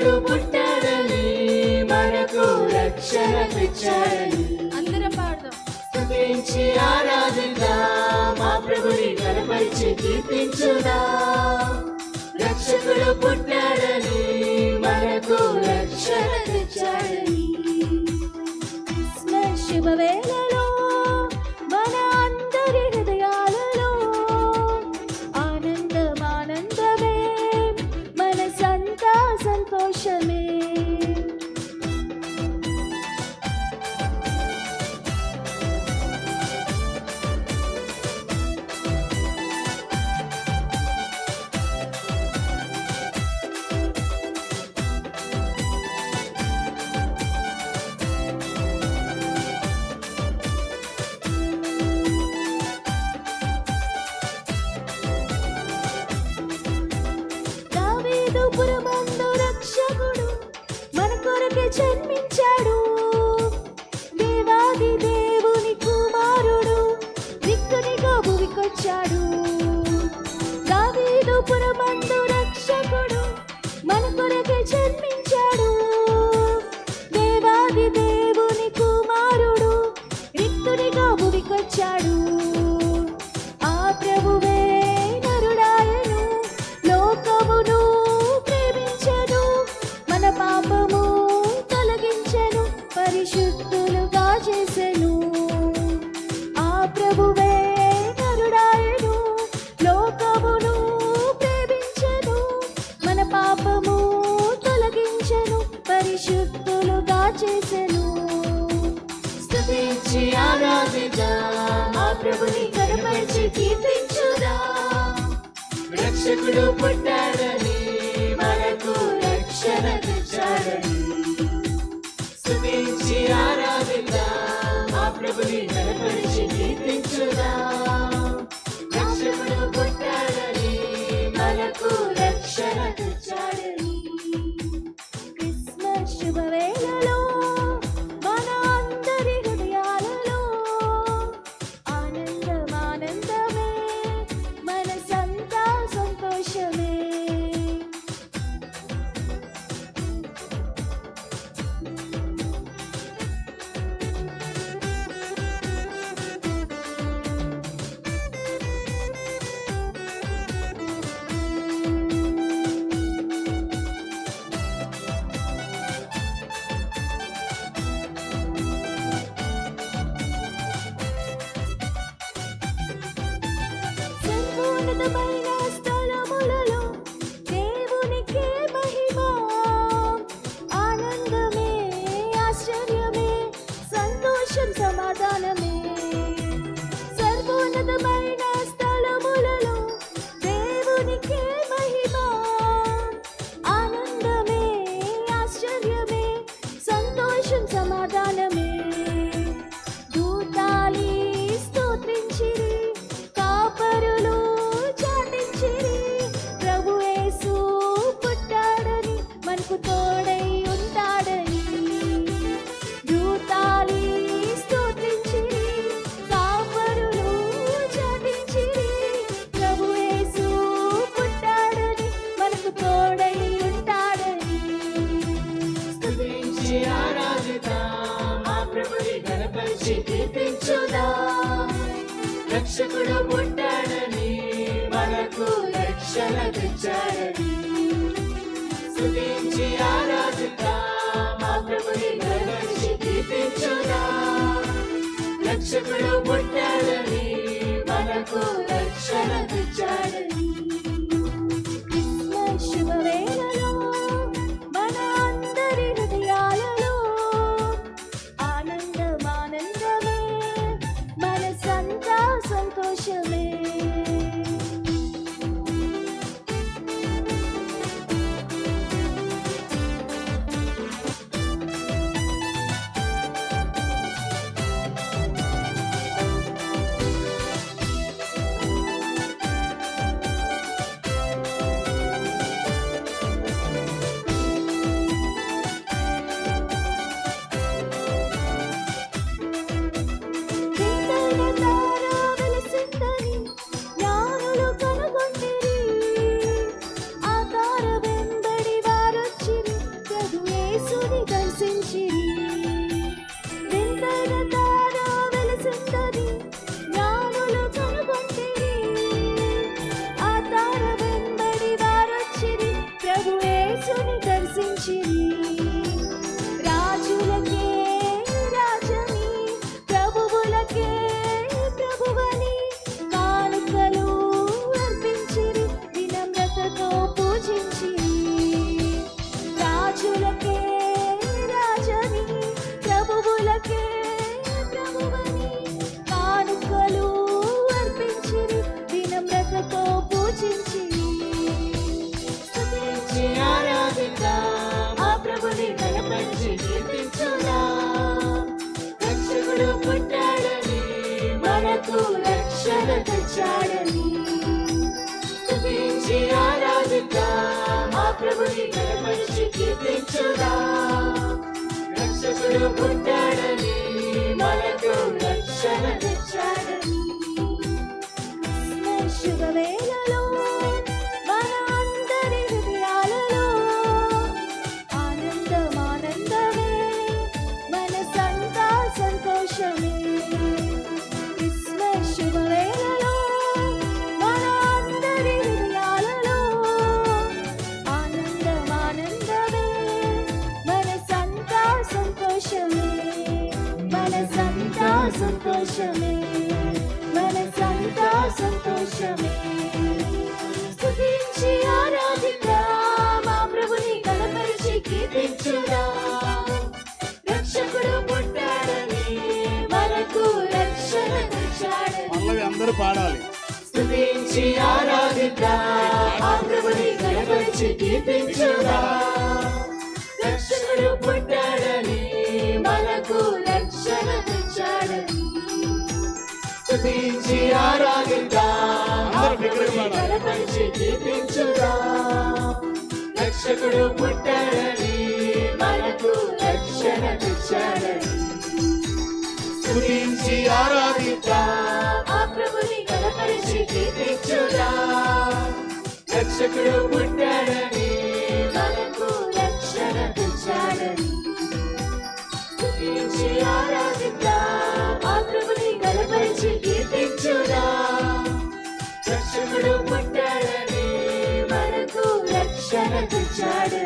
రక్షకుడు పుట్టాడని మనకు రక్షణ తెచ్చాడని అందరం పాడదాం. స్తుతించి ఆరాధిద్దాం, మా ప్రభుని కనపరిచి కీర్తించుదాం. రక్షకుడు పుట్టాడని మనకు రక్షణ తెచ్చాడని. క్రిస్మస్ శుభవేళలో మన అందరి హృదయాలలో ఆనందం ఆనందమే, మనసంతా సంతోషమే. దావీదుపురమందు రక్షకుడు మన కొరకే జన్మించాడు. దేవాది దేవుని కుమారుడు రిక్తునిగా భూమికొచ్చాడు. దావీదుపురమందు రక్షకుడు మన కొరకే జన్మించాడు. దేవాది దేవుని కుమారుడు రిక్తునిగా భూమికొచ్చాడు. ఆ ప్రభువే నరుడాయను, లోకమును ప్రేమించెను, మన పాపము తొలగించెను, పరిశుద్ధులుగా చేసెను. ఆ ప్రభువే నరుడాయను, లోకమును ప్రేమించెను, మన పాపము తొలగించెను, పరిశుద్ధులుగా చేసెను. స్తుతించి ఆరాధిద్దాం, మా ప్రభుని కనపరిచి కీర్తించుదాం. రక్షకుడు పుట్టాడని మనకు రక్షణ తెచ్చాడని. స్తుతించి ఆరాధిద్దాం, మా ప్రభుని కనపరిచి కీర్తించుదాం. రక్షకుడు పుట్టాడని మనకు రక్షణ తెచ్చాడని. క్రిస్మస్ శుభవేళలో మన అందరి హృదయాలలో ఆనందం ఆనందమే, మనసంతా సంతోషమే. సర్వోన్నతమైన స్థలములలో దేవునికే మహిమ, ఆనందమే ఆశ్చర్యమే, సంతోషం సమాధానమే. సర్వోన్నతమైన స్థలములలో దేవునికే మహిమ, ఆనందమే ఆశ్చర్యమే, సంతోషం సమాధానమే. దూతాలి స్తోత్రించిరి, కాపరులు చాటించిరి, ప్రభు యేసు పుట్టాడని మనకు తోడై ఉంటాడని. దూతాలి స్తోత్రించిరి, కాపరులు చాటించిరి, ప్రభు యేసు పుట్టాడని మనకు తోడై ఉంటాడని. స్తుతించి ఆరాధిద్దాం, మా ప్రభుని కనపరిచి కీర్తించుదాం. రక్షకుడు పుట్టాడని మనకు రక్షణ తెచ్చాడని. స్తుతించి ఆరాధిద్దాం, మా ప్రభుని కనపరిచి కీర్తించుదాం. రక్షకుడు పుట్టాడని మనకు రక్షణ తెచ్చాడని. క్రిస్మస్ శుభవేళలో మన అందరి హృదయాలలో ఆనందం ఆనందమే, మనసంతా సంతోషమే. గణపరిచి కీర్తించుదా రక్షకుడు పుట్టాడని మనకు రక్షణ తెచ్చాడని స్తుతించి ఆరాధిద్దాం మా ప్రభుని గణపరిచి కీర్తించుదా రక్షకుడు పుట్టాడని మనకు రక్షణ తెచ్చాడని శుభవేళలో మన అందరి హృదయాలలో ఆనందం ఆనందమే మనసంతా సంతోషమే క్రిస్మస్ శుభవేళలో మన అందరి హృదయాలలో ఆనందం ఆనందమే మనసంతా సంతోషమే మనసంతా సంతోషమే మనసంతా సంతోషమే స్తుతించి ఆరాధిద్దాం మా ప్రభుని గణపరిచి కీర్తించుదాం రక్షకుడు పుట్టాడని మనకు రక్షణ తెచ్చాడని పల్లవి అందరూ పాడాలి. స్తుతించి ఆరాధిద్దాం మా ప్రభుని గణపరిచి కీర్తించుదాం రక్షకుడు పుట్టాడని మనకు రక్షణ తెచ్చాడని స్తుతించి ఆరాధిద్దాం మా ప్రభుని గణపరిచి కీర్తించుదాం రక్షకుడు పుట్టాడని మనకు రక్షణ తెచ్చాడని స్తుతించి ఆరాధిద్దాం మా ప్రభుని గణపరిచి కీర్తించుదాం రక్షకుడు పుట్టాడని మనకు రక్షణ తెచ్చాడని స్తుతించి ఆరాధిద్దాం మా ప్రభుని గణపరిచి కీర్తించుదాం రక్షకుడు పుట్టాడని మనకు రక్షణ తెచ్చాడని